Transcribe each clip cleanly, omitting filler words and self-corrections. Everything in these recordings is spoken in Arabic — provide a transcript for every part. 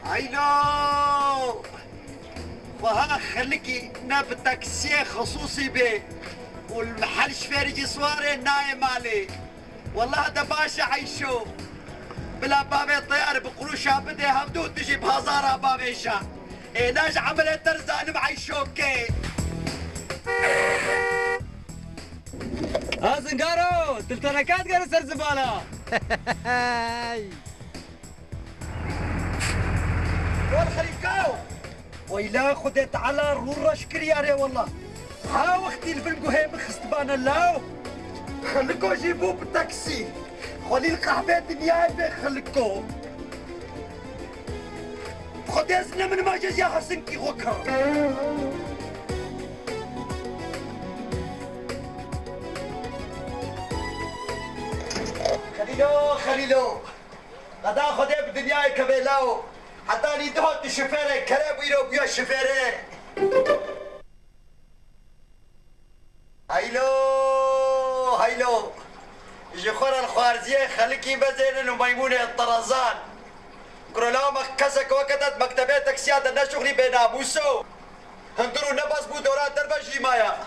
عينو وها خليكي ناب تاكسي خصوصي بي والمحل شفيري سواري نايم عليه والله هذا باشا عيشو بلا بابي طيار بقروشها بدي همدو تجي بهزارة بابيشا ايه ناج عملت ترزان معيشوكي ها زنقارو تلتنكات قال سر زبالة والخليكاو ويلا خدت على رورة شكرياري والله ها وقتي الفيلم هي مخستبان اللاو خليكو جيبوه بالتاكسي خلي القهوة دنياي خليكو خد يزنا من ما جاز يا حسنكي غكر خليلو غدا خدي بدنياي كبيلاو حتى لي دهوت الشفيرة كريب ويرو بيو الشفيرة هايلو جخور الخوارزية خليكي بزين وميمونة الطرزان كرولا مكسك وقتت مكتبة تكسيات الناس شغلي بناموسو هندرو نبس بو دورات دربش لمايا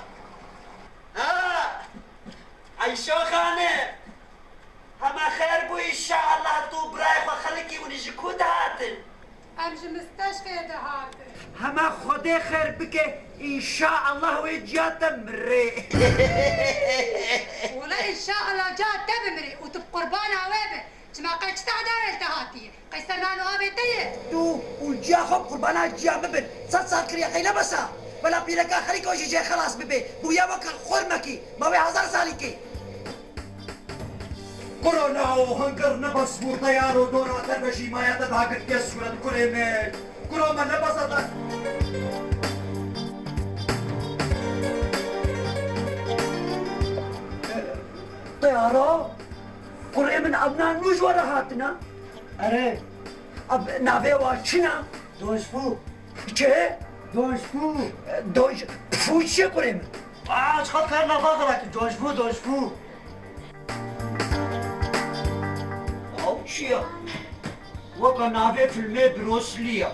ها عيشو خانه هما خير بو إن شاء الله تو برايخ وخليكي ونجيكو دهاتن امش مستشفى دهاتن هما خدي خير بك إن شاء الله ويجات مري ولا إن شاء الله جات تبمري وتب قربانها ويبه ما قلت تعدار التهاتي قيسرنانو هابيتيه تو وجا خب قربانها جا مبن صار كريا خينا بسا ولا بيلك خليك وجي جاي خلاص ببي بويا وكل خرمكي ما بي هزار سالكي كورونا وهنقر نبص مو طيار ودورة تربشي ما يتدعك الكسورة كل ميل كورونا نبصت طيارة كل من أبناء نوج ورهاتنا أري أب نافي واشنا دونشفو چه؟ دونشفو دوش فوش چه كل من چقدر خیر نفاقرك دونشفو أو شيء وكان نافي فيلمي بروسليا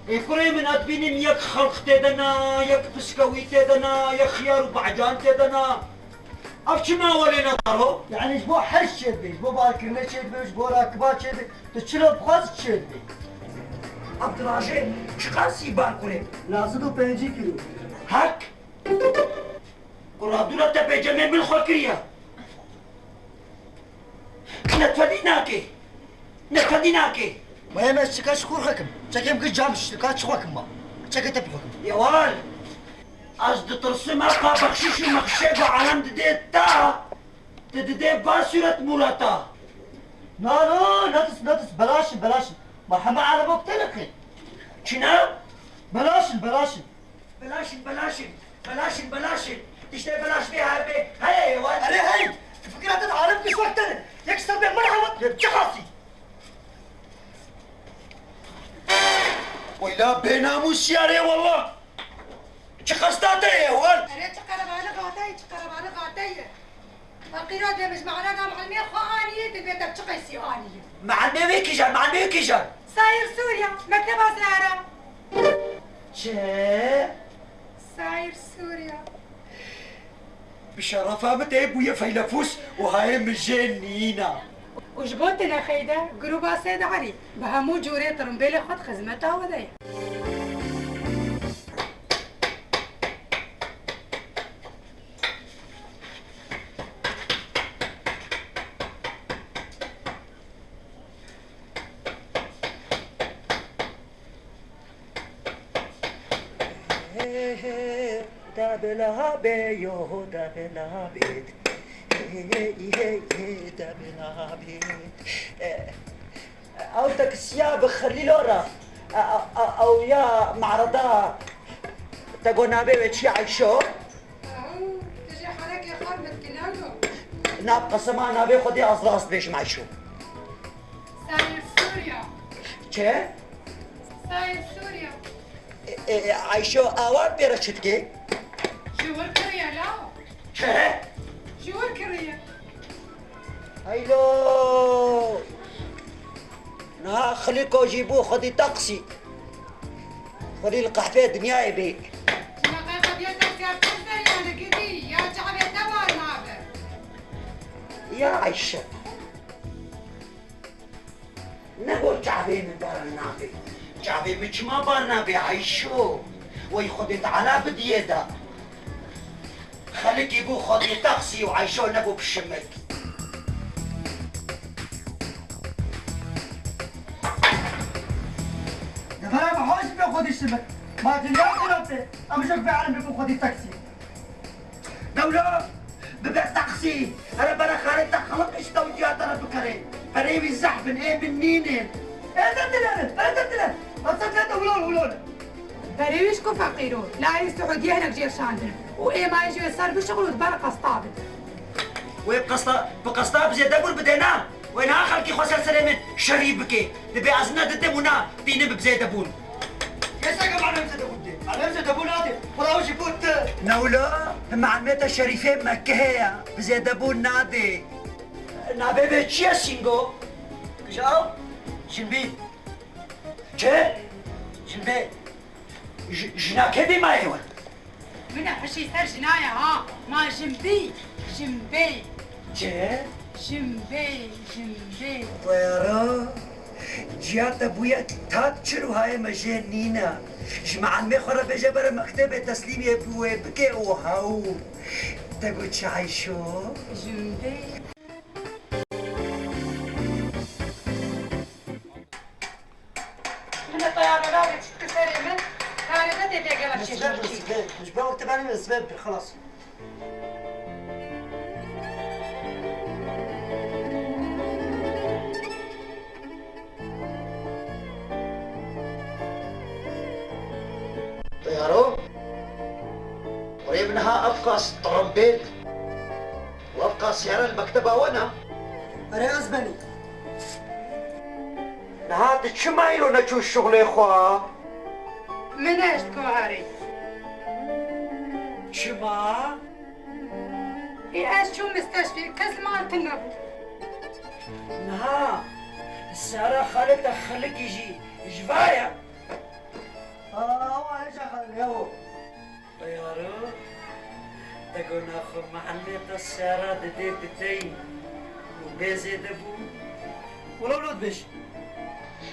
كل من أتبينين يك خلق تدنا يك بسكوي تدنا يك خيار وبعجان تدنا أفش ما ولينا طارو يعني جبو حش شدبي جبو بالكرنة شدبي جبو راكبات شدبي تشلو بخاز شدبي عبد الراشد شقاسي بالكولي لازم 5 كيلو هك قرادونا تبي جميع من الخلقية نتفديناكي مهم الشكا شكور حكم شكا يمكن جامش شكا شخوكم ما شكا تبحكم يا وال أجد ترسمها بخشيش ومخشيب وعالم ددي تا ددي باسورة مولاتا لا نتس بلاش مرحبا على بوك تلقي شنا؟ بلاش تشتري بلاش فيها بي هاي يا وال هاي فكرة تتعارف كيس وقتنا يكسر بيه مرحبا جخاصي ويلا بيناموس يا والله شخصتاتي يا وال أريد تقرب على غاتي القيرات مش معنا مع المية خوانية تبيت تشقي سيوانية مع المية كيجان ساير سوريا مكتب أزهرة ساير سوريا بشرفها بتعب ويا فيلفوس وهاي مجنينة وجبوتنا خيدة جروبا سيد علي بهمو جوري طرمبيلي خد خدمتها وذي دبلا بيو دبلا بيت دبلا بيت او تاكسيا بخلي لورا او يا معرضة تقولنا بيتشي عيشو تجي حالك يا خال متكلالو ناب قسما نابي خدي أصراس بيش معيشو ساير سوريا چه؟ ساير سوريا عيشو اوار بيرشتكي جوار كريا لا چه؟ جوار كريا هيلو نا خليكوا جيبوه خدي تقسي خدي القحفة دنياي بيك ما قاعد بيتك يا بتنزل يا نقدي يا جعبة دوار نابر يا عيشة نقول جعبي من بار النابي جعبي مش ما بار نابي عيشو ويخدي على بديدا خليك يبو خدي تقسي وعيشو نقو بالشمك دفعنا بحوش بياخد الشبك ما تنجح قلبته أما شوف بعلم بيكون خدي تاكسي دولة ببيع تاكسي انا برا خارج تخلق ايش توجيهات انا بكري قريب الزحف ايه بالنينين ايه تبتلان ايه تبتلان ما تصدق ولون بريوشكو فقيرون لا السعودية هناك جير شاندر وإيه ما يجي يصير بشغل وتبارك قسطابل بقسطاب زي دبل بدينا وينها خلقي خسر سلامين شريبكي نبي ازنا دتمونا بينب بزي دبون يسا كم على مزد أبوتي على مزد أبو نادي فراوش يفوت نولا معلمات الشريفين مكهية بزي دبون نادي نابي بيتشي سينغو كشاو شنبي چه؟ شنبي جناكي بي ما يهون من حشي صار جناية ها ما جنبي جنبي چه؟ جنبي جنبي طيارة جيات ابويا تاتشرو هاي مجان نينا جمع المخرة بجبر مكتبة تسليم يبوي بكي وهاو تقول شعيشو جنبي من الطيارة لا تتكسري من كانت تدي قلب شيء مش بقى تبعني من السبب خلاص طيارو قريب منها ابقى طرمبيت وابقى سيارة المكتبة وانا أنا أزبني نهاد شو ما يلو نجو الشغل يا اخوا من ايش كوهاري شما ايش شو مستشفى كز ما تنبو نها السيارة خالتها خليك يجي جفايا هو إيش أخذ ياهو طيارو تقول ناخذ معلمة السيارة دي بتين وبيزي دبو ولو لود بش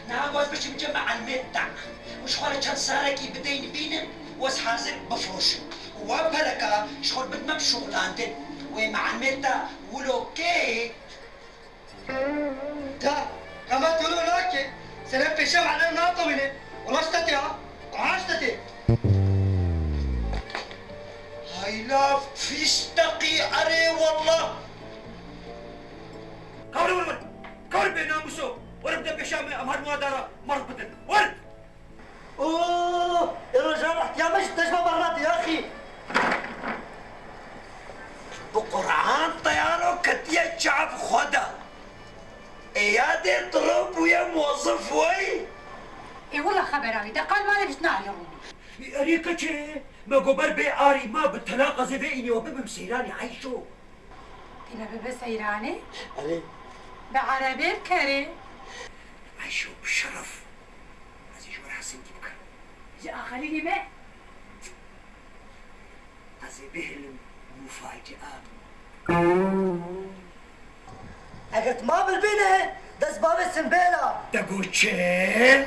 نعم باش مجمع الميتا وش خارج هالساركي بدين بينم واسحازك بفروش وبهلكا شغل بدنا بشغلانتن ومع الميتا ولو كي تا كما تقولوا لك سلام في الشام على الناطة منه ولا اشتتي ها عاشتتي هاي لا فيستقي عليه والله كوري ورد كوري بينامسو ورد بشام امهر موادارة مرض بدن ورد اوه يا رجال احتيال مش تشبه مرات يا اخي بقرآن طيارو كتيا شعب خدا ايادي طلب ويا موظف وي اي والله خبراوي ده قال ما نبش نعلم أريكا شيء ما قبر بي آري ما بتلاقى زي بيني وبيبم سيراني عايشو إلا ببس إيراني علي بعربي بكري عايشو بشرف هذه شو راح سنتي بكر جاء خليني ما هذه بهلم مفاجأة اگرت ما بالبینه دست باب سنبیلا تقول شيء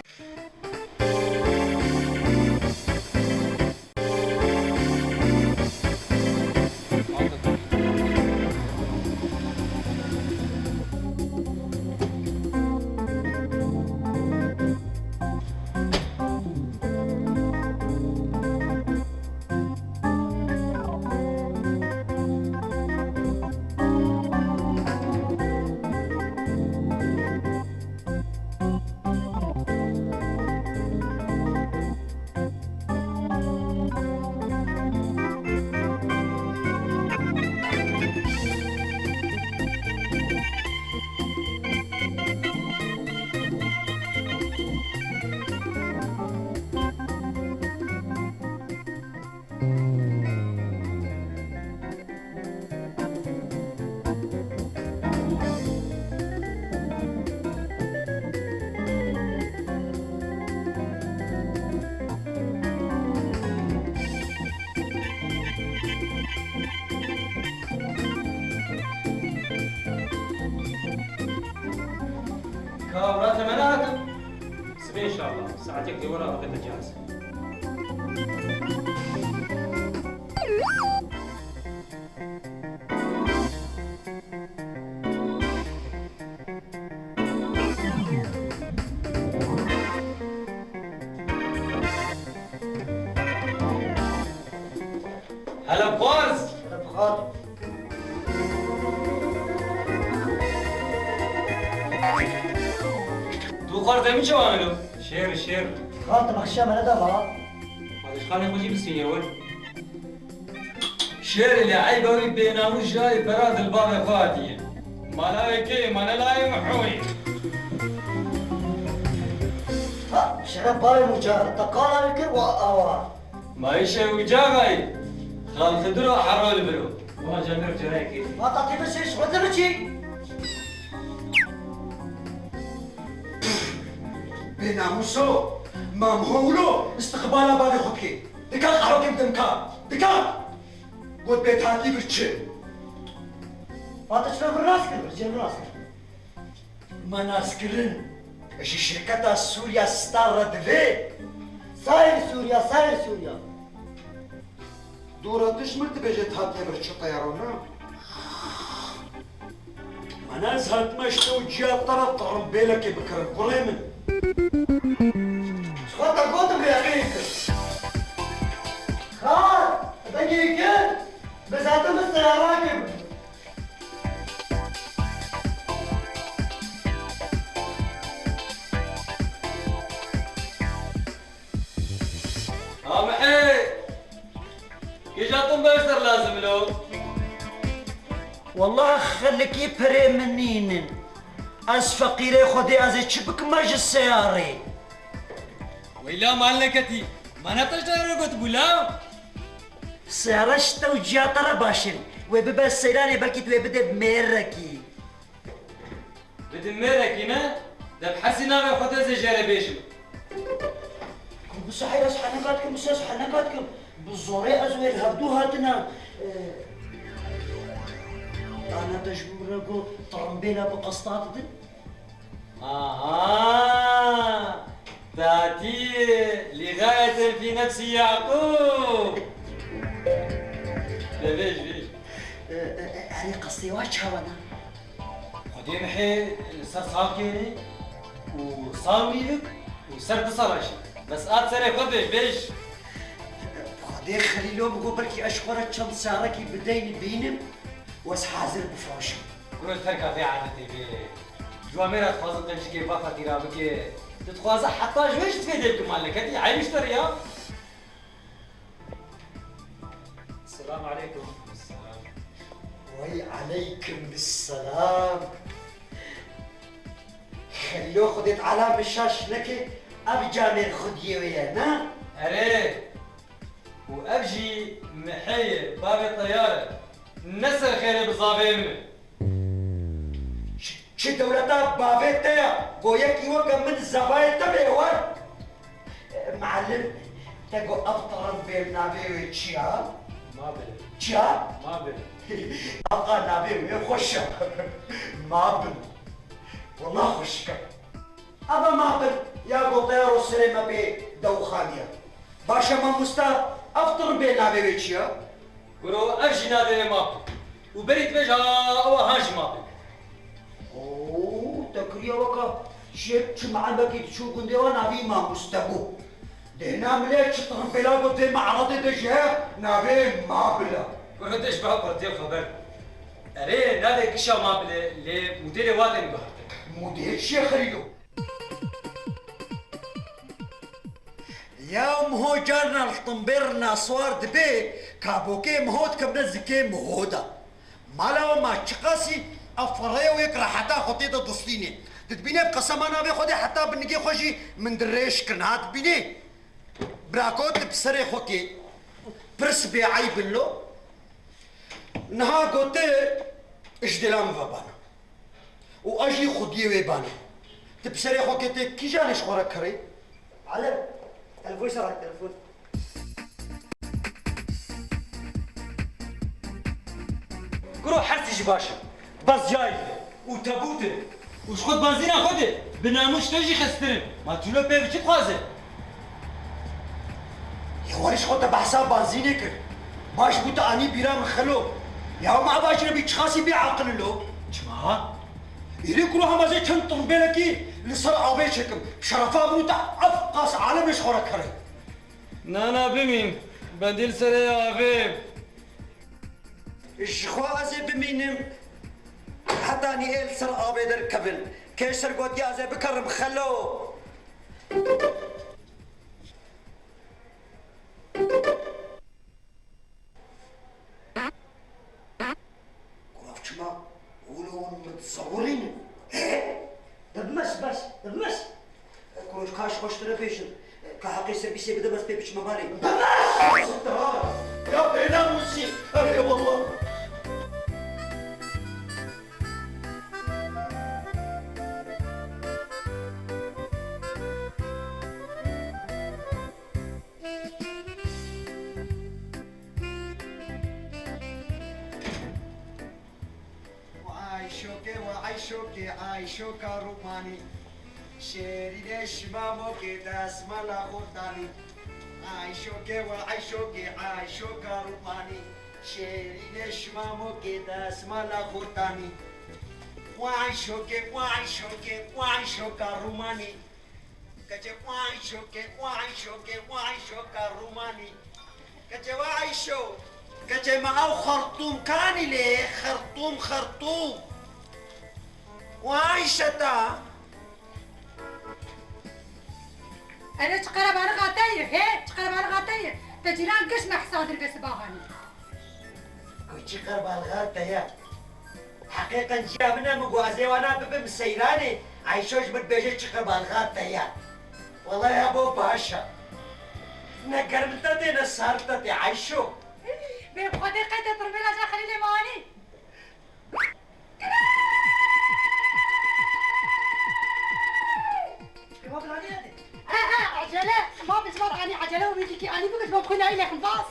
كابرات مناتم سبي ان شاء الله ساعتك دي ورا بقيت جاهز. هلا بخارز. هلا بخاطر. تو خارز من شو عملوا؟ شير خاطر مخشى من هذا ما هذا خلينا نجيب السيارة وين؟ شير اللي عيبه بيناموس جاي براد الباب فادي ملايكي ما نلاقي محوي. شرب باي مجرد تقال بكر وأوار ما يشي وجاغي خال خدرو حرول برو ما جمر جرايكي ما تعطي بس ايش غدر شيء بناموسو ما مهولو استقبالا بالي خدكي دكان حروكي بدمكان دكان قد بيت هاتي برتشي ما تشرب الراس كر رجال راس ما ناس كرن اشي شركة سوريا ستار دفي ساير سوريا دورة تشمرت بيجت هاتي برتشي طيارونا ما ناس هات مشتو جاء طرف طرم بيلك بكر قريمن خاطر قوتم يا اخي خاطر دقيقة بس هاتم السيارات محي كي جاتم بيشتر لازم له والله خليك يبري منين از فقيري خدي از تشبك مج السياري ويلا مالكتي ما نتشتري قلت بلا السيارة شتا وجيا ترى باشن وببا السيراني بلكي وبدا بميركي بدمرك هنا ده بحسنا ما خدها زي جاربيشم بس حيرا سحنكاتكم بس سحنكاتكم بالزوري ازوير هبدو هاتنا انا تجبركو طرمبينا بقسطات دي تاتي لغاية في نفسي يعقوب ليش يعني قصدي واش هوانا خدي محي صار صعب كيني وصاوي لك وصرت صراش بس سري خدي بيش خدي خليلو بقول بركي اشخرت شم ساركي بدين بينم واس حاضر بفوشم كل تركا في عادتي بي جواميرا تخوازن تمشي كيف فاتي رابكي تتخوازن حتى جويش تفيدلكم مالك هدي عين اشتريها السلام عليكم. السلام. وعليكم السلام. خلو خدت على مشاش لك ابي جامر خدي ويانا. اريه وابجي محي باب الطياره نسر خير بزابين شي دولتا بابيتيا قوياكي وقا من الزباين تبعوان معلم تقو افطر بيرنابيو تشيا ما بل تشيا ما بل ابقى نابيو يخش ما بل والله خشك ابا ما بل يا قطير السليمه بي دوخانيا باشا ما مستا افطر بيرنابيو تشيا قرو ابجي نادي ما بل وبريت بيجا او هاج ما بل اوه تكريا وكا شيك معلمك تشو كندي وانا بي ما مستبو دهنا مليك شطرن بلا قلت معرضي دجها نابي ما بلا قرو دش بها قرتي خبر اري نادي كشا ما بل لمدير وادن بحرتك مدير شيخ خليلو يوم هو جارنا الطنبيرنا صوار دبي كابوكي مهود كبنا زكي مهودا مالا ما تشقاسي افريا ويكره حتى خطيطه دستيني تتبيني بقسم انا بيخدي حتى بنجي خوشي من دريش كنهات بيني براكوت بسري خوكي برس بعيب له نها قلت ايش دلام فبانا واجي خدي ويبانا تبسري خوكي كي جاني شخورك كري علم تلفون سرعة التلفون قرو حرتي جباشا بس جاي وتابوته وش خود بنزينه خده بناموش تجي خسترن ما تلو بيه بچه خوازه يا ورش خود بحساب بنزينه كر باش بوتا اني بيرام خلو يا ما باش نبي تخاسي بعقل له چما؟ إلي كروها مزي كم طربيلكي لصر عبيشكم شرفا بوتا افقاس عالم شخورا كري نانا بمين بديل سري يا أبيب الشخوازي بمينم حتى اني إل سر عبيدر كبل كيشر قد يازي بكرم خلو شما ولو متصورين دمس بس دمس كروش كاش خوش تربيشن كحقي سربيسي بدا بس بيبش مبالي دمس يا بينا موسي اي والله وعيشوكي عيشوكا روماني شيري شماموكي داس مالا خداني عيشوكي وعيشوكي عيشوكا روماني شيري شماموكي داس مالا خداني وعيشوكي وعيشوكي وعيشوكا روماني كجي وعيشوكي وعيشوكي وعيشوكا روماني كجي وعيشو كجي معاو خرطوم كاني ليه خرطوم وعيشتا انا تقرب على غطيه هي تقرب على غطيه تجيران قش ما حصادر بس باغاني كنتي قرب الغاطة يا حقيقة جابنا مقوازي وانا ببم سيراني عايشوش بتبيجي قرب الغاطة يا والله يا ابو باشا نقرمتا دي نصارتا دي عايشو بخدي قيد تربيلا جا خليلي ماني عجلة ما بزمر عني عجلة وبيجيكي أنا بقول ما بكون عينك الباص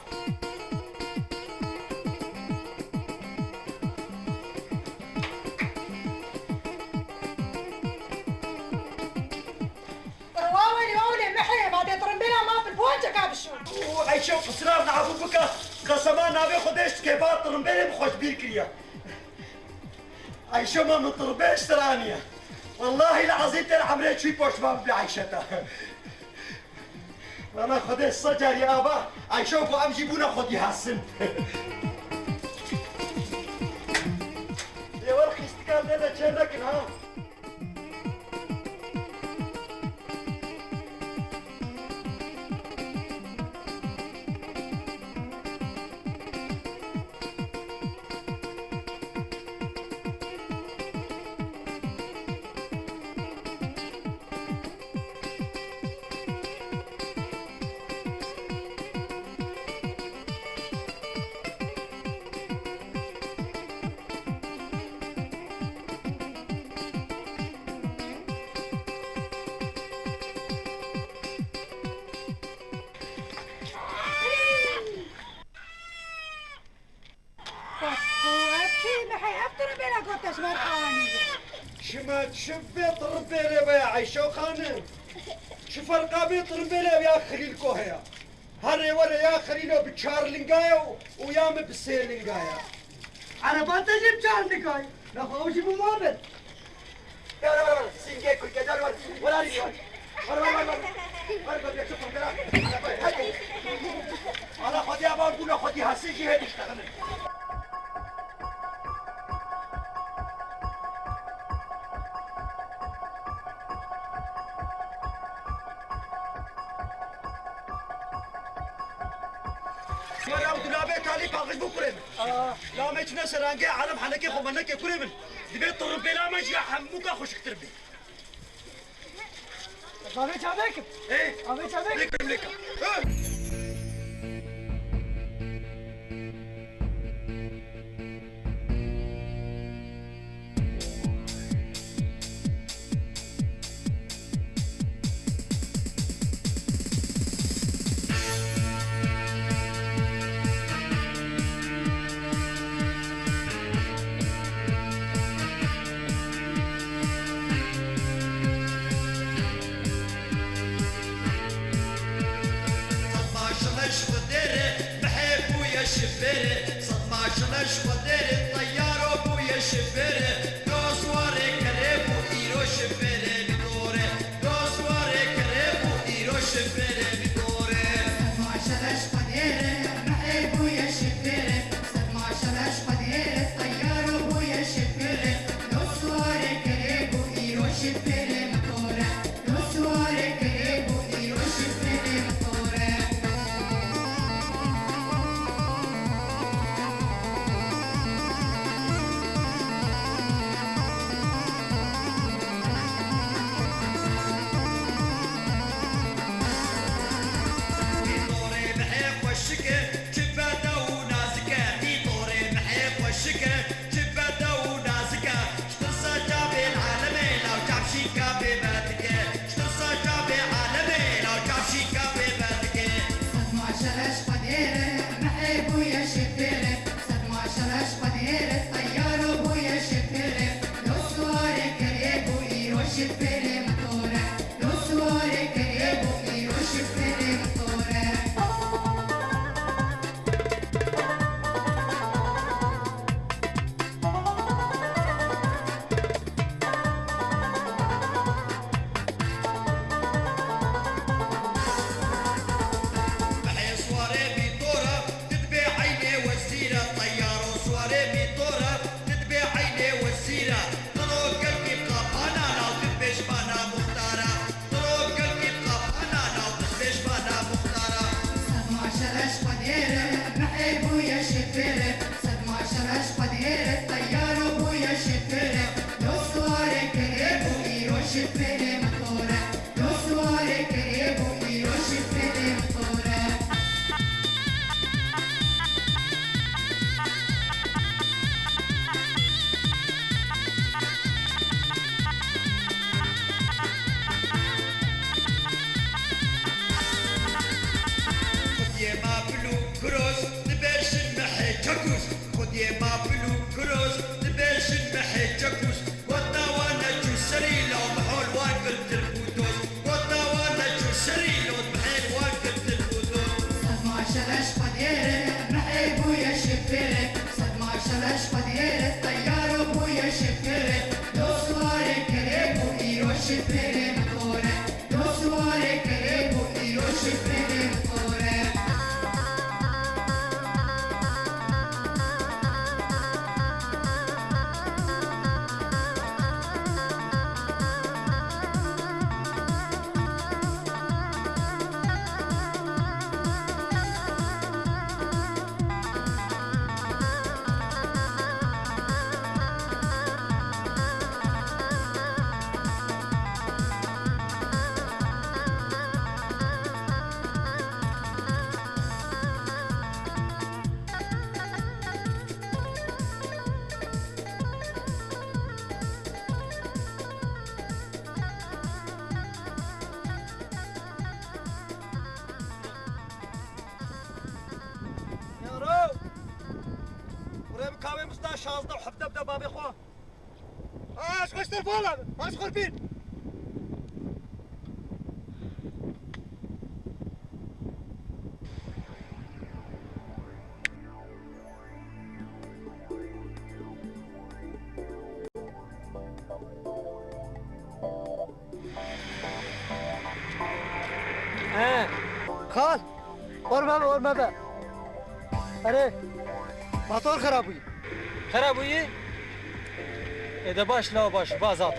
واولي محي بعد ترمبيلا ما في البوجة كابشو وعيشو قصرار نعبو بكا قسمان نابي خديش كيفات ترمبيلي بخوش بيركريا عيشو ما مطربيش ترانيا والله العظيم ترى عملت شوي بوش ما بعيشتها أنا خديش صجر يا أبا عيشوكو أم جيبونا خد يحسن يا ورخي استقال لنا جنك ها شما تشبيط ربيلة يا عيشة وخانم شوف القابيط ربيلة يا خليل كوهيا هري ولا يا خليلو بتشار لنقايا ويام بسير لنقايا أنا بنتجي بشار لنقايا ناخذ أول شيء بموابل ولا سينجي كل كذا ولا ريال ولا شوف أنا خدي أبغى أقول خدي هسيجي هدي اشتغل لا ما يتنا سرانجي عالم حنكي خمنكي كريمن دبيت طربي لا ما جي حموكا خوش كتربي عميت عليكم ايه عميت عليكم ليكم ابويا شفيري صدمة شلش وديري الطيار ابويا شفيري دوسواري كريبو ايرو شفيري بدوري دوسواري كريبو ايرو شفيري بدوري صدمة شلش وديري ابويا شفيري صدمة شلش وديري الطيار ابويا شفيري دوسواري كريبو ايرو شفيري بدوري دوسواري كريبو ايرو شفيري بدوري طوري محيق والشكا جبادة ونازكة في طوري محيق والشكا جبادة ونازكة شترسى جابي العالمي لو جاب شيكا بباتك شترسى جابي عالمي لو جاب شيكا بباتك صدمة شلش وديري ابويا شفيري صدمة شلش وديري الطيار ابويا شفيري دوسواري كريبو ايرو شفيري مطوري دوسواري كريبو ايرو شفيري مطوري محي صواري بيطورة تتبع عيني وزيرة طيار صواري بيطورة تتبع عيني وزيرة طرق قلبي بقابانا لو تتبش بانا مختارة طرق قلبي بقابانا لو تتبش بانا مختارة صدمة شلش وديري ابويا شفيري صدمة شلش وديري الطيار ابويا شفيري دوسواري كريبو ايرو شفيري مطوري دوسواري كريبو ايرو شفيري مطوري خد يا ما بلو كروس تبيش المحي جاكوس خد يا ما بلو كروس تبيش المحي جاكوس وطا وانا جو سري لو محول واقف البوتوس وطا وانا جو سري لو محيل واقف البوتوس صدمة شلش وديري ابويا شفيري صدمة شلش وديري الطيار ابويا شفيري دوسواري كريبو ايرو شفيري مطوري دوسواري كريبو ايرو شفيري مطوري يا رو وريم كاوي مستا شازده وحفده بدا بابي خو اش خوش تلفون اش خربين خال ورمه بقى अरे motor खराब हुई خراب हुई اذا باش لا باش بازات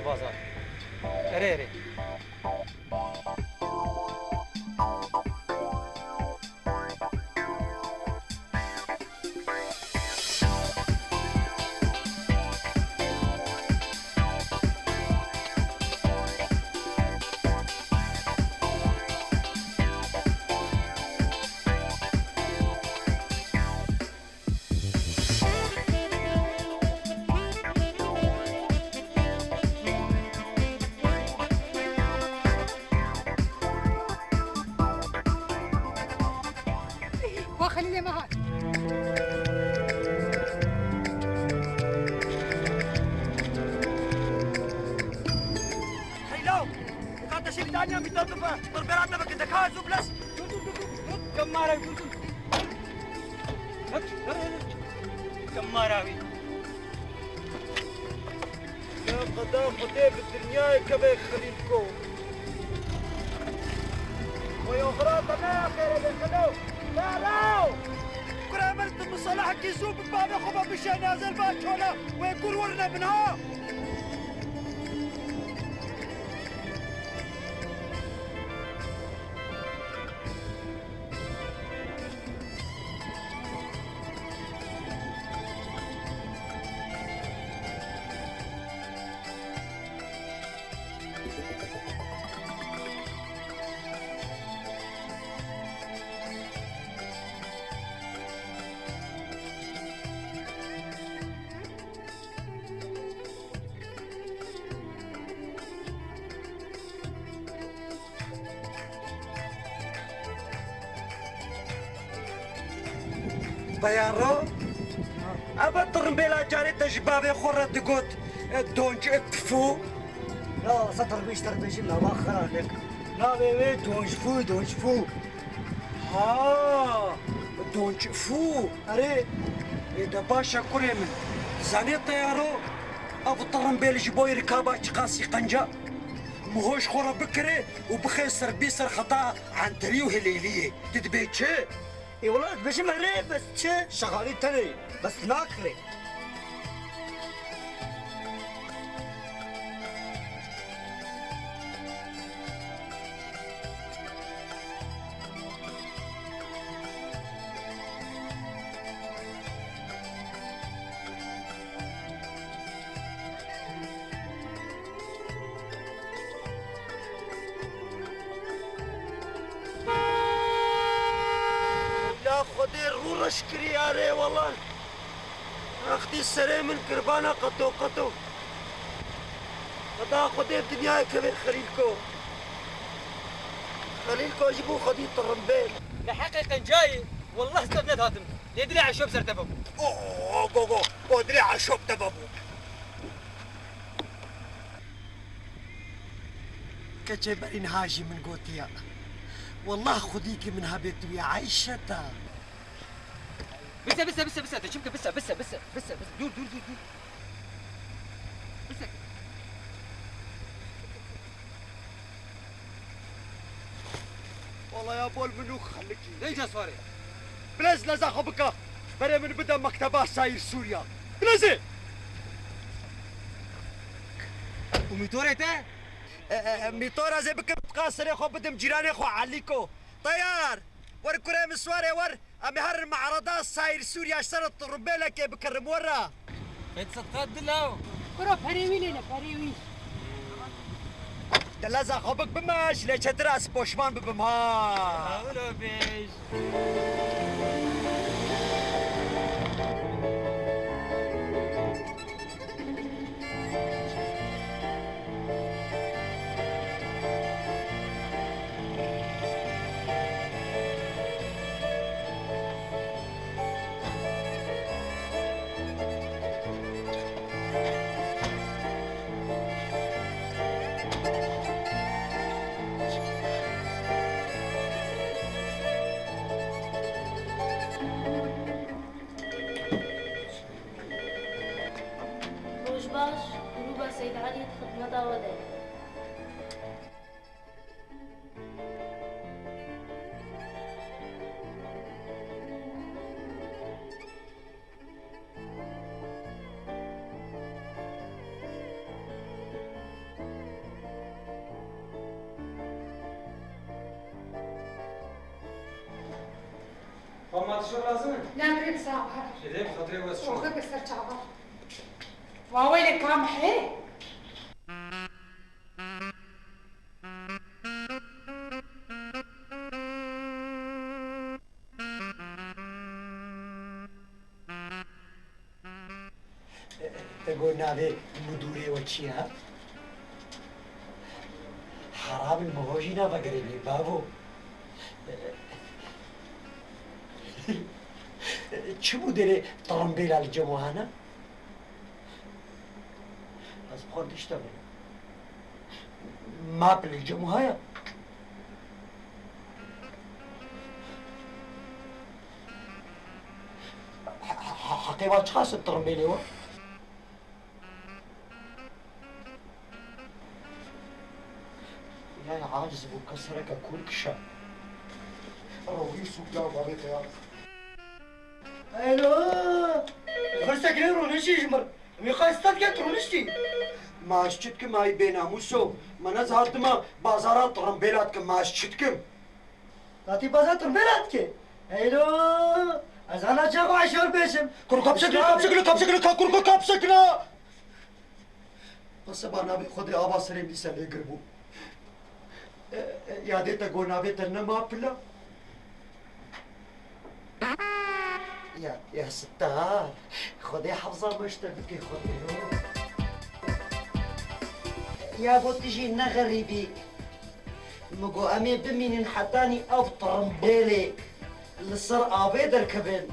اري وخليني معك حيلو وقعدت اشيل دانيا من تطفى ضربات بك الذكاء زوبلس كم مره كم راوي يا قدام قدام الدنيا كما خليلكم ويا غراض ما خير اللي خلوه لا لا كل عملت مصالحك يزوب بباب خبا مشان نازل باشونا ويقول ورنا منها طيارو أبا طرمبيلا جاري تجبابي خورة تقول دونج اكفو لا سطر بيش تربيش لا ما خرانك لا بيبي دونج فو ها دونج فو أري إذا باشا كريمن زاني طيارو أبو طرمبيل جبوي ركابة قاسي قنجة مهوش خورة بكري وبخيسر بيسر خطا عن تريو هليلية تدبيت شي اي والله باش مري بس تشي شغالين تاني بس ناكري خدي الرورة اشكري يا ري والله اختي السري من قربانة قطو خدا خدي الدنيا كبير خليلكو جيبوا خدي الطرمبيل لحقيقة جاي والله استبنت هاتم يدري على شو بسر تبابو اوه جو ودري على شوب تبابو كجبرين هاجي من قوتيا والله خديكي منها بيت ويا عايشة بس تشمك بس دور بس والله يا ابو المنوخ خليكي ليش صاري بلاز لازا خبكة بري من بدا مكتبه ساير سوريا بلازي وميتوري تا ميتورا زي بك تقاصر يا خو بدم جيراني يا خو عليكو طيار ور كريم سواري ور امي هر المعرضات ساير سوريا اشترط الربيله كي بكرم ورا بيت صدقات دلاو كرو فريوي لنا فريوي دلازا خبك بماش ليش تراس بوشمان ببمها ولا بيش روجباش جروب سيد علي خدمة وداع فما شو لازم؟ لا نريد ساعة ليه خاطري بس شو؟ وخذ بس شعبان واويلك كام حي تقول نابي مدوري وشيها حرام المهوجينا بقريبي بابو شو مدري طرمبيل على الجموهانة بس بخور تشتغل ما بلي الجموهاية تيوا تخاص الترمبيلي و يا عاجز بكسرك كل كشا رويس وجاوب عليك يا الو فرسك ليرو نشي جمر ميقاستات كترو نشتي ما اشتكم ما يبينا موسو ما نزهرت ما بازارات ترمبيلاتكم ما اشتكم تاتي بازار ترمبيلاتك الو از انا جاكو عشور بيشم كرو كابسكنا كرو كابسكنا بس بانا بخدي ابا سريم لسه يقربوا ياديتا قونا بيتا ما بلا يا ستار خذي حفظة مشتبكي خذي يا بو تجي لنا غريبي مقو امي بمين حتاني افطر مبيلي للسر ابيد الكبن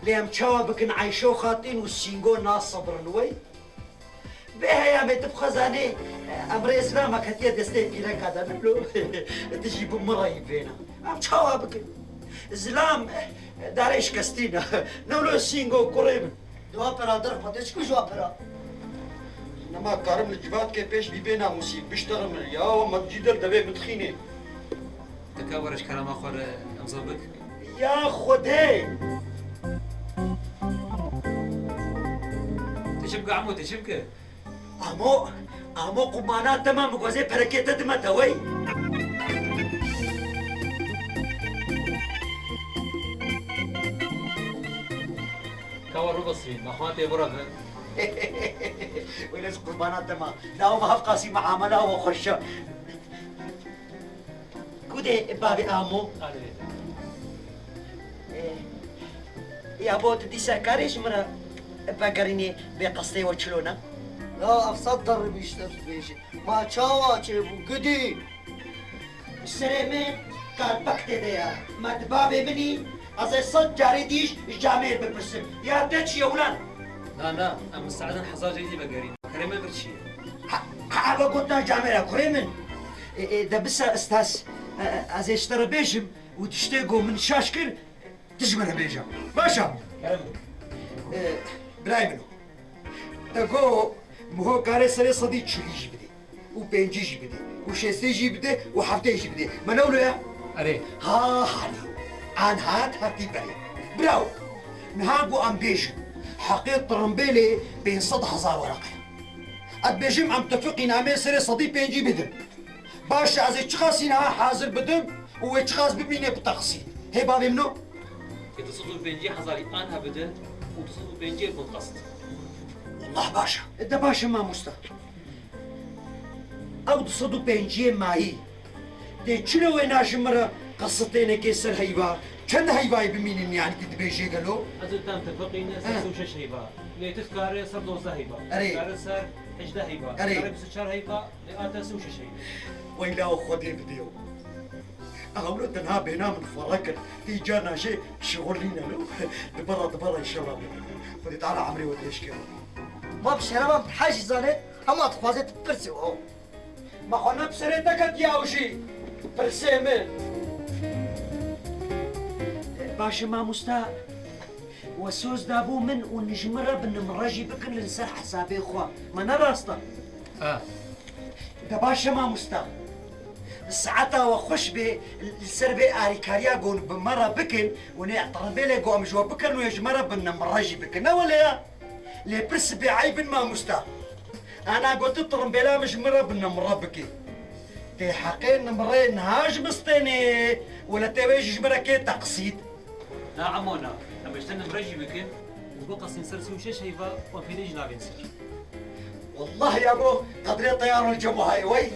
ليم تشاوبك نعيشو خاطين والسينجو ناس صبر نوي بها يا ميت بخزاني امر اسلامك هتيا دستي بيلك هذا منو تجي بمراي بينا ام تشاوبك زلام داريش كاستينا نولو سينجو قريب دو ابرا درفا ديش كو جو ابرا انما كارم الجبات كي بيش بينا موسيقى بيشتغل من يا وما تجيدر دبي متخيني تكاورش كلام اخر امزبك يا خدي تشبك عمو تشبك امو قمانات تمام وزي بركيت دمت هوي كاور ربصي ما خواتي برا ويلز قربانات تمام داو ما قاسي معامله وخشه كودي بابي امو يا بوت دي سكريش مرا بقريني بقصتي وشلونه لا افصدر بيشتر بيجي ما تشاوا تشيبو قدي السلامة كان بكتي ديا ما دبابي مني أزي صد جاري ديش جامير ببرسم يا تاتش يا ولان لا ام مستعدن حصار جديد بقرين كريم برشي حابا قلنا جامير كريمن ده بس استاس أزي اشترى بيجم وتشتاقوا من شاشكر تجمر بيجم باشا بلاي منو تقو مهو كاري سري صديق شليجي بدي وبينجيجي بدي وشيستيجي بدي وحفتيجي بدي ما نقولوا يا اري ها حالي عن هات هاتي بري براو نهاقو ام بيجم حقيقة طرمبيلي بين 100,000 ورقة أتبيجم عم تفقي نامي سري صديق بينجي بدم باشا ازي تشخاصي نها حاضر بدم وتشخاص بميني بتقصي هي بابي منو يتصلوا بينجي حصاري انا بدل وتصلوا بينجي بالقصد والله باشا انت باشا ما مستقر او تصدو بينجي معي دي شنو وين مرة قصتين كيسر هيبا كان هيبا بمين يعني كنت بيجي قالوا أزل تام تفقين سو شش هيبا ليتف كاري صار 12 هيبا أري. كاري صار 11 هيبا أري. كاري 16 هيبا لآتا سو شش هيبا ويلا خدي بديو أقولوا تنها بينا من فراكر في جانا شيء شغل لينا له دبرة إن شاء الله خدي تعال عمري وديش كده ما بشرا ما بحاجة زانت هما تخوازت برسو ما خنا بسريتك يا وشي برسيمه باشا ما مستا وسوس دابو من ونجمرة بنمرجي بكن لنسر حسابي خوا ما نراستا باشا ما مستا الساعة وخش بي السربي آري كاريا قون بمرة بكن ونعطربي لي قوم جوا بكن ويجمرة بنمرجي بكن ولا يا لي برس بعيب ما مستا انا قلت الطرمبيلا مش مرة بنمرة بكي تي حقين نمرين هاج بسطيني ولا تبيش جمرة كي تقصيد لا عمونا لما اشتنا مرجي بكن وبقى سنسر سو شش هيبا وفي ليج لا بنسر والله يا ابو قدري طيار الجمو هاي وي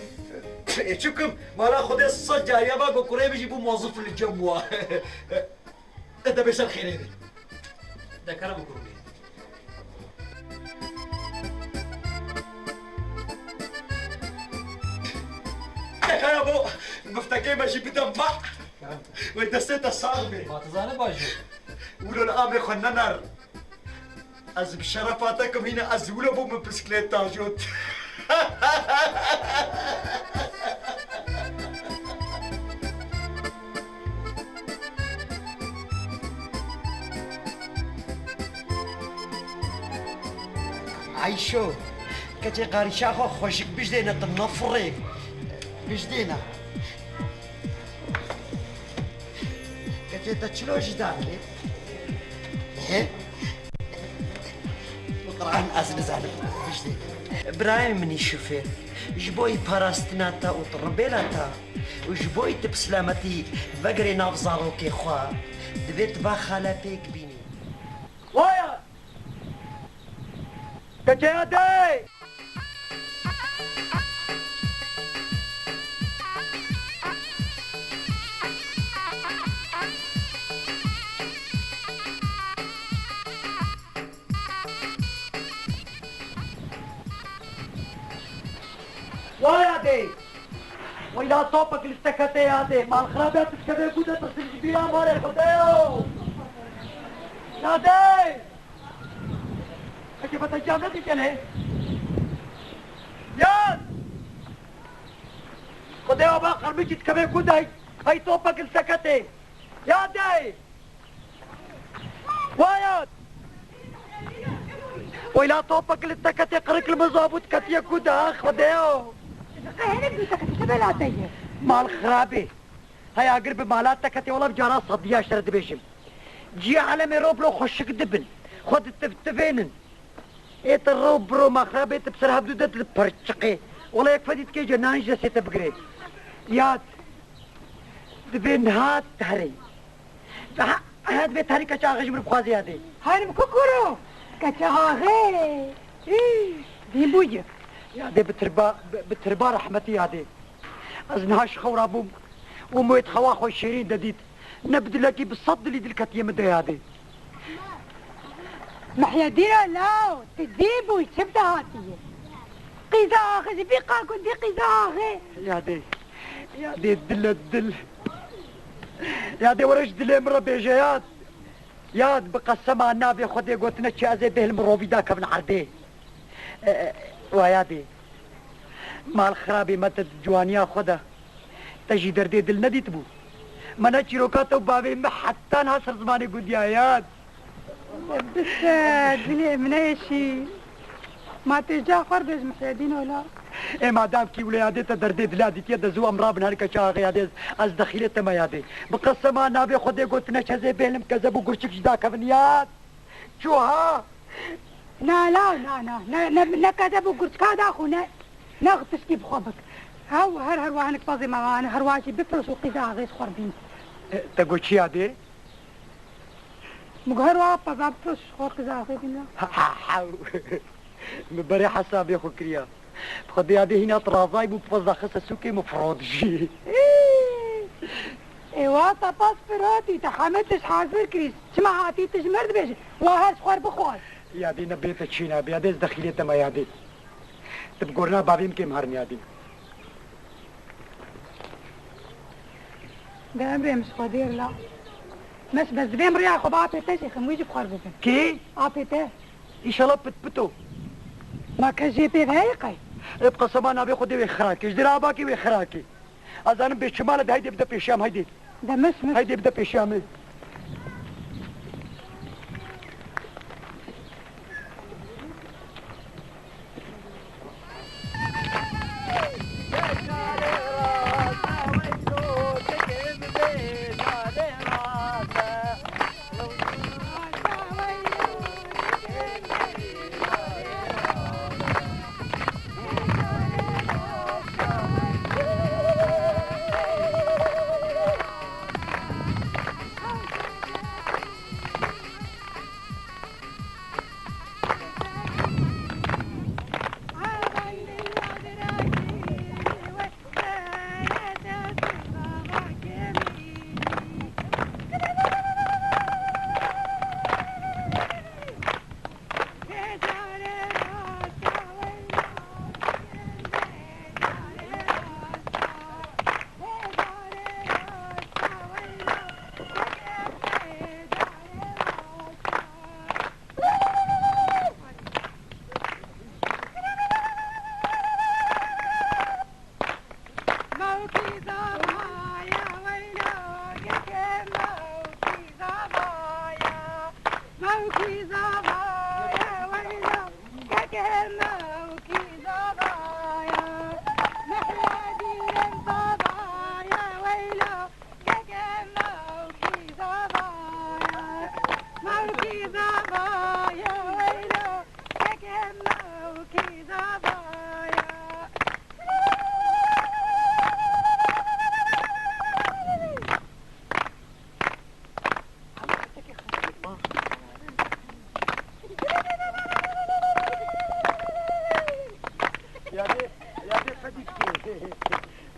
شكم ما ناخذ الصجة يا باقو قريب يجيبوا موظف للجمو انت بيش الخير ده كلام كروبي يا ابو مفتكي ماشي بدمع وانت ستة الصاغبي ما تزاني باجو ولو الآن خلنا نار از بشرفاتكم هنا ازول ابو من بسكليت تاجوت عيشو كتي قاري شاخو خوشك بجدينا تنفري بجدينا كتي تشلو جداري ايه وطبعا ازنزان بجدينا ابراهيم مني الشوفير جبوي باراستناتا وطربيلاتا وجبوي تبسلامتي بقري نافزارو كي خوا دبيت باخالا بيك بيني وايا كجادي وايا دي وإلى صوبك الاستكتي يا دي مع الخرابات تكبير كودة تصل بيها مالي خديو يا دي كيف تجامل دي كله يا خديو بقى خربيك تكبير كودة هاي صوبك الاستكتي يا دي وايد وإلى صوبك الاستكتي قريك المزابط كتيا كودة خديو هنا بيتك تبلا تيه مال خرابي هيا قرب مالاتك كتي والله بجارة صديا شرد بيشم جي على ميروب لو خشك دبن خد التفتفينن ايه الروب برو ما خرابي تبصرها بدودة البرشقي والله يكفديت كي جنان جلسي تبقري ياد دبن هات تهري هاد بيت هري كشاغش من بخوازي هادي هاي مكوكورو كتاغي دي بوجه يا دي بتربا رحمتي يا دي ازنهاش خورا بوم ومويت خواخو الشيرين دديت نبدل لكي بالصد اللي دلكت يمدها يا دي محيا دينا لا تديبو يتشبت هاتي قيزاغي زبيقا كنت قيزاغي يا دي الدل يا دي ورش دلي مرة بيجيات ياد بقسم النبي خدي قلت نتشي ازي به المروبي داك ابن عردي ويادي مال خرابي ما تجوانيا خدا تجي دردي دل ندي تبو منا چيروكاتو بابي ما حتى نهصر زماني قد يا ياد بس دلي منيشي ما تجا خربز محيدين ولا ايه ما دام كي وليادي تدردي دلادي تيدا زو امرا بن هاركا شاغي يادي از دخيلة تما يادي بقسم النبي خدي قلت نتشي به المكذب وقرشك جداك ابن ياد شو ها لا كذب وقلت كذا اخونا نغطس كيف خبك هاو هروانك فاضي معانا هرواشي بفرس وقيزا غيس خربين تقول شي هادي مقهروا بابا بفرس قيزا غيس حاو مباري حسابي اخو كريا بخدي هادي هنا طرازاي بفضل خصة سوكي مفروض جي ايوا طباس فراتي تحملتش حاضر كريس سمع هاتي تجمرد بيش وهاز خوار بخوار يا دي نبيت تشينا بيادي دخيلة تما يا دي تبقرنا بابين كي مهرني يا دي ده بيمس قدير لا بس بيم رياح وبعطي تاشي خمويجي بخار بيبن كي؟ عطي تاه ان شاء الله بتبتو ما كجي بيه هيقي ابقى سمانا بيخدي ويخراكي جدير اباكي ويخراكي اذان بالشمال ده هيدي بدا بيشام هيدي ده مس هيدي بدا بيشام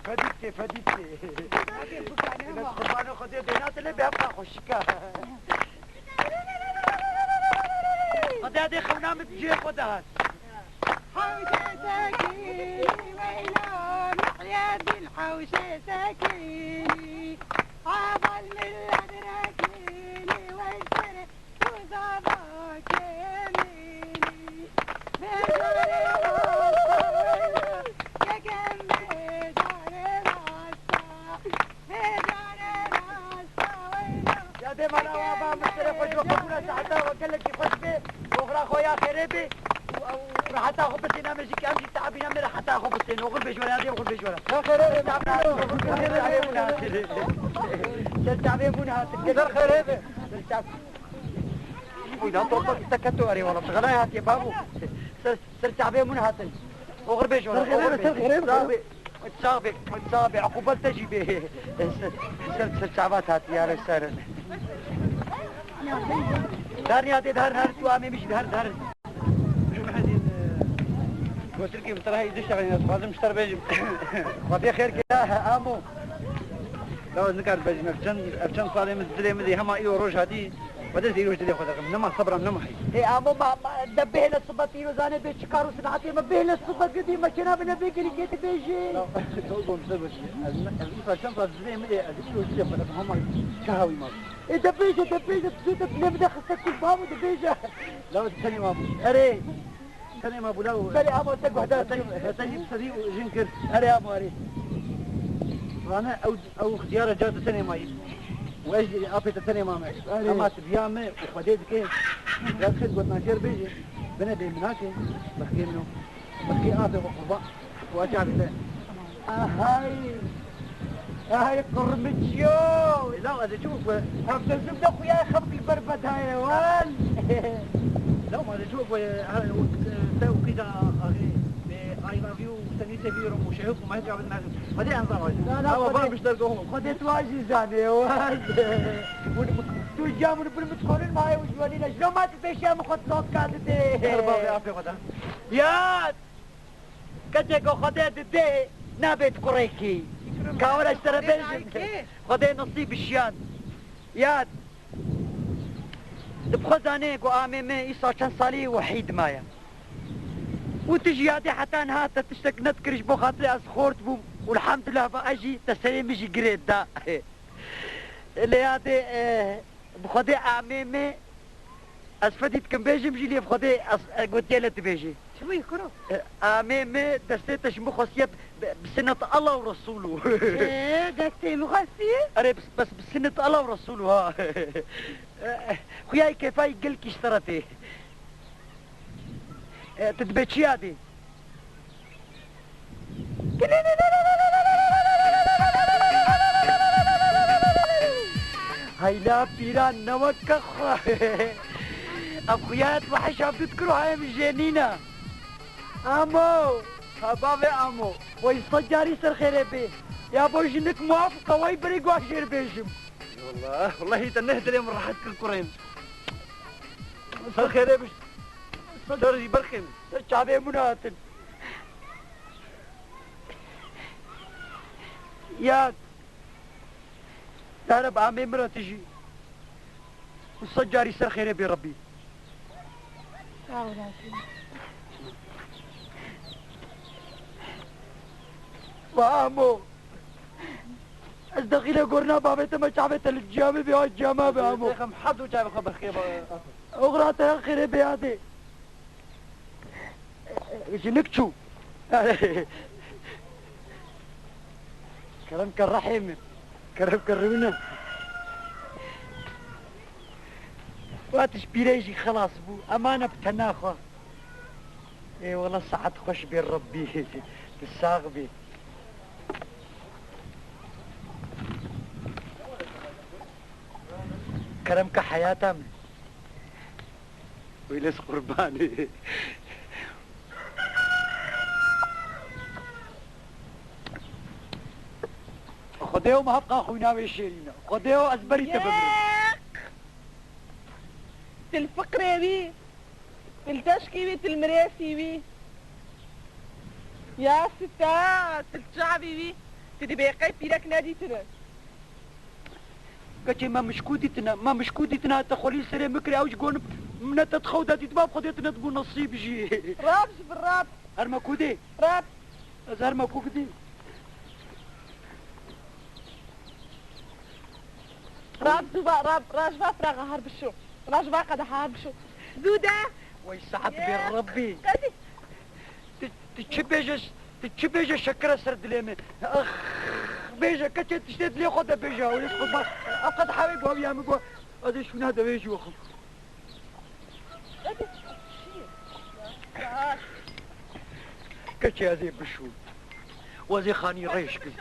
فديتي بس قربانه خدي بينات اللي بيبقى خشكا خدي هذه خلنا متجي خدها حوشة ساكيني ويلون حياتي الحوشة ساكيني عبال من الأدراكيني واشتري وزابك يميني بدار الغصة يا جنبي دار الغصة بدار الغصة يا دي مانا وابا مسترفش وقفونا ساعتها وقال لك يخش بي واخرى خويا خريبي راح تاخذ بس انا ماشي كامل تعبين من راح تاخذ بس انا وغل بيجوله هذه وغل بيجوله يا خريبي تعبين منها تقدر خريبي وإذا طرطق تكتوري والله بغلاها يا بابو سر تعبين منها وغل بيجوله متصابي عقوبة تجيبي سر تعبات هاتي يا رسالة دارني هاتي دهر توامي مش دهر قلت لك بتراها يدش على الناس لازم اشتري بيجي وفي خير كده امو لو ذكر بيجي افشن صار مزلي مدي هما ايو روج هذه بدل يروج دي خذها نما صبرا نما هي اي امو ما دبه له صبتي وزانه بيشكارو سنعتي ما به له صبت قدي ما كنا بنبي كل جيت بيجي تقول بس الفشن صار مزلي مدي اديله دي هما كهوي ما دبيجه تزيد بنبدا خصك كل بابو دبيجه لو تسلم ابو اري سلام ابو لو سلام ابو تقعد تجيب صديق جنكر اري ابو اري انا او اختيار جات سنه ماي وايش ابيت سنه ما اما تبيامه وخديت كيف لا تخد قلنا جير بيجي بنا بين مناكي بحكي منه بحكي ابي وقربا واجع له هاي قرمتشيو لا هذا شوف هبدا زبده اخويا خف البربد هاي وان لا ما شوف تو كده اي لاف يو سنيته بيرم وشهوك وما يرجع بالناس خدي انظر لا والله مش تلقوهم خديت واجي زاني تو جامون بالمتقولين معي وجوانينا شلون ما تبيش يا مخط صوت كادتي يا كتك خديت دي نابت قريكي كاولا اشترى بيجن خدي نصيب الشيان ياد بخزانه قو آمي إيسا كان صالي وحيد مايا وتجي هادي حتى نهاتا تشتك نذكرش بو خاطري أسخورت بو والحمد لله بأجي تسليم يجي قريد دا اللي هادي بخدي آمي أسفديت كم بيجي مجي لي بخدي قلت لي تبيجي شو يكرو؟ آمي دستيتش مخصية بسنة الله ورسوله ايه دستي مخصية؟ أري بس بسنة الله ورسوله ها خوياي كيفاي قلك اشترتي تتبتشي هادي هاي لا بيران نوكخ اخويات وحشة بتذكروا هاي من جنينة امو حبابي امو ويصجاري سر خيري بيه يا ابو جنك موافقة واي بريق واشير بيجم والله تنهد اليوم من راحتك الكريم سر خيري بيش سر برخم سر شعبي مناتن يا تعرف عمي مرة تجي والصجاري سر خيري بي ربي وامو ازدقينا قرنا بابيتا ما شعبيتا للجامع بيها الجامع بامو خم حد وجايب خبر خير اغراتا خيري بياتي ايش نكتشو كلامك الرحيم كلامك الرمنا واتش بيريجي خلاص بو امانه بتناخه اي والله ساعات خوش بين ربي بالساغبي كلامك حياته ويلس قرباني خديو ما هبقى اخوينا ويشيرينا خديو ازبري تبمر الفقرة بي التشكي بي المراسي بي يا ستات الشعبي تدي بيقي بيرك ناديتنا كتي ما مشكودتنا تخولي سري مكري اوج قون من تتخودا تتباب خديتنا تقول نصيب جي رابش بالراب هرما كودي راب ازهر ما كودي راب زوبا راب راجبا فراغ هرب الشو راجبا قد هرب الشو زودا ويسعد بين ربي تشبيجة شكرا سرد ليمي اخ بيجا كتي تشتت لي خدها بيجا ويسقط بقى اقد حبيب وابيا مقوى هذا شو هذا بيجي وخم كتي هذه بشو وزي خاني ريشكي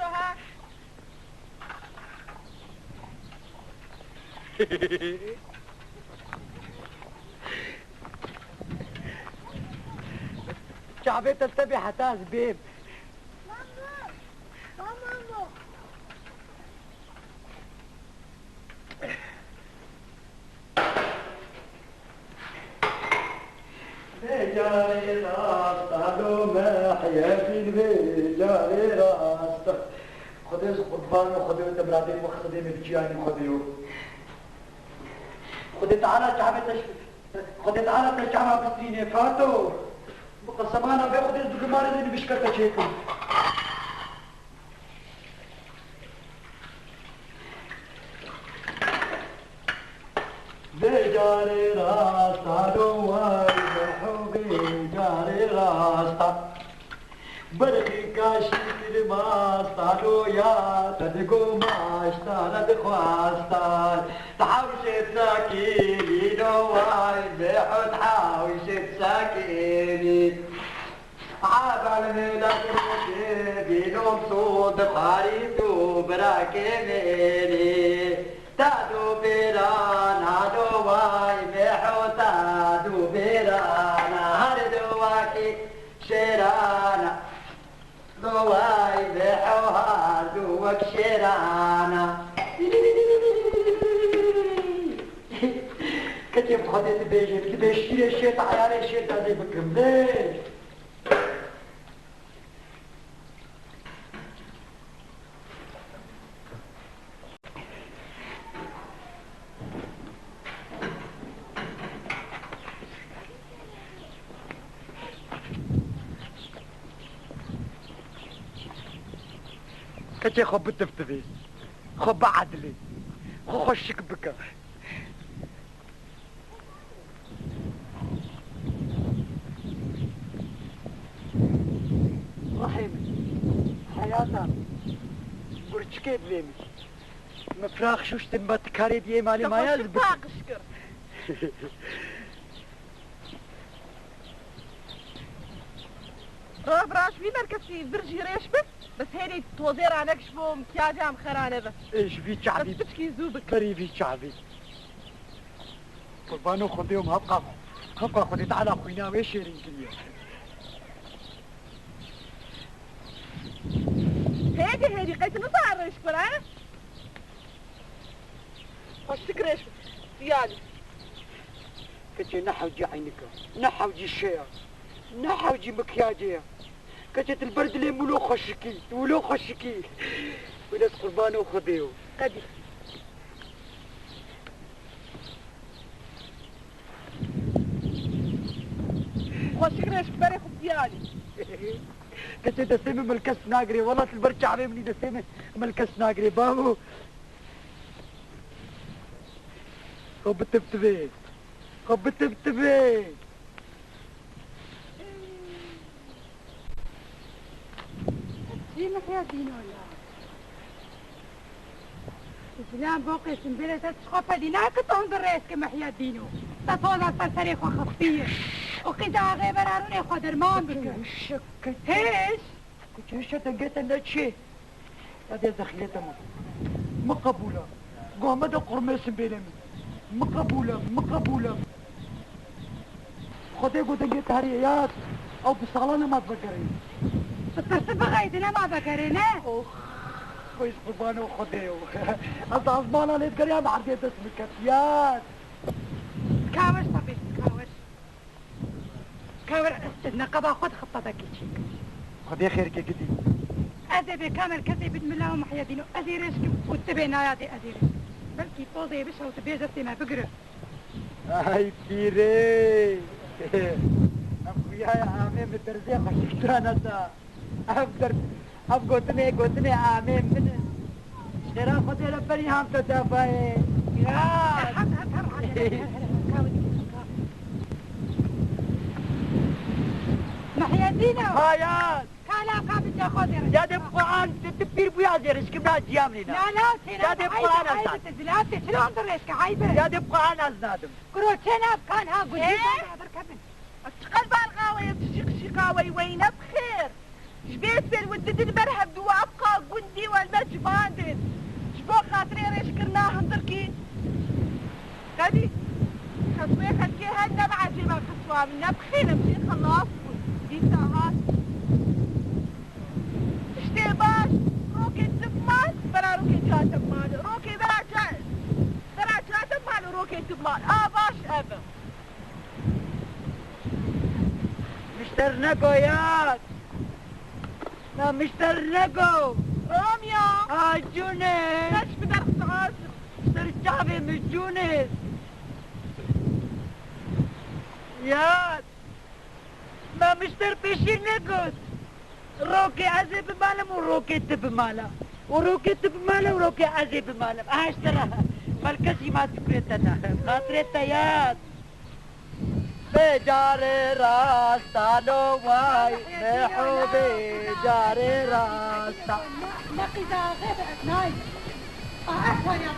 شعبي تنتبه حتى زبيب جاري راست لو ما حياتي جاري راست خديش قربان وخديو تبرادي وخديو بجياني خدي تعالى تعالى بستريني فاتو قسمانا بياخد الزقماري اللي بيشكرتا شيكو بجاري راستا دوار بحبي جاري راستا برخي كاشي الماستا لو يا تدقو ماشتا ندخواستا تحاوشت ساكيني نواي بحط حاوشت ساكيني عاب على ميلاد روكي نوم صوت خاريتو براكي ميري تادو بيرانا دواي بحوتا دو بيرانا هر دواكي شيرانا دواي بحوها دوك شيرانا كتب خدت بيجي كده شير الشيط عيار الشيط هذي بكم ليش كتي خب التفتفي خب عدلي خشك بك رحيم حياتا برشكيت ليمي مفراخ شوش تنبات كاري دي مالي ما يزبط شكر راب راش في مركزي برجي ريش بس هيني توزير عنك شبوم كياجي عم خرانة بس ايش في شعبي بس بتشكي زوبك بري في شعبي قربانو خذيهم هبقى خذي تعال اخوينا ويش رنجليه هيدي قيت نطار ريش كل ها وشك ريش ديالي كتي نحوجي عينك نحوجي الشيا نحوجي مكياجي كتت البرد اللي مولو خشكي وناس قربانو خذيو قدي وشك ريش بري خب ديالي كتي دسيمي ملكس ناقري والله البرد شعبي مني دسيمي ملكس ناقري بابو خب تبتبي جينا فيها دين ولا السلام بوقي سنبيلة تتشخوفة دينا كتون بالرئيس كما حيا دينو تطوزا صرصريخ وخفية وكدا غيبر عروني خدر مان بك شكت هيش كنت هشة تلقيت لنا شيء هذه زخلتها مقبولة قومة قرمي سنبيلة مقبولة خدي قلت لقيت هريات او بصالانة ما تفكرين بس بغيتنا ما ذكرنا اخ كويس قربانه وخديه انت عزبانه اللي تقريها ما عرفت اسمك كتيات كاوش طبيب كاور استنى قبا خد خطتك يجيك خدي خيرك يا قدي. أدبي كامل كذي بسم الله ومحيا دينو أزيرش وتبينا يا دي أزيرش بلكي فوزي بشها وتبيجتي ما بقرب. هاي بيري أخويا يا عمي مترزي خشكتانا تا أب قوتني عمي من شرافة لبني هم تدافعي يا محيا دينو هايات كالا قابل يا خضر يا دي بقعان تبير بويا زيرش كبنا جيامني لا سينا يا دي بقعان أزناد تزلاتي شلون دريشك عايبة يا دي بقعان أزنادم كروتشينا بكان ها قولي اشتغل بالغاوي شقاوي وين بخير جبيت بالودد المرهب دوا ابقى قندي والمجباندن جبو خاطري ريش كرناهم تركي غادي خصوي خلكي هنا بعد ما خصوا منا بخير مشي خلاص دي ساعات اشتي باش روكي تبمان برا روكي جاتبمان روكي برا جاتبمان وروكي تبمان باش ابا مشتر نگو یاد نه مشتر نگو راميا جونس ليش بدر خلاص مشتر جابي من جونس یاد ما مشتر پیشی نگوت روكي عزي بمالم وروكي بمالا وروكي بمالا وروكي عزي بمالم اشترى ملكسي ما تكريتنا خاطريتا ياد بجاري راستا لو واي محبي جاري راستا نقي ذا غير نايم أحسن يا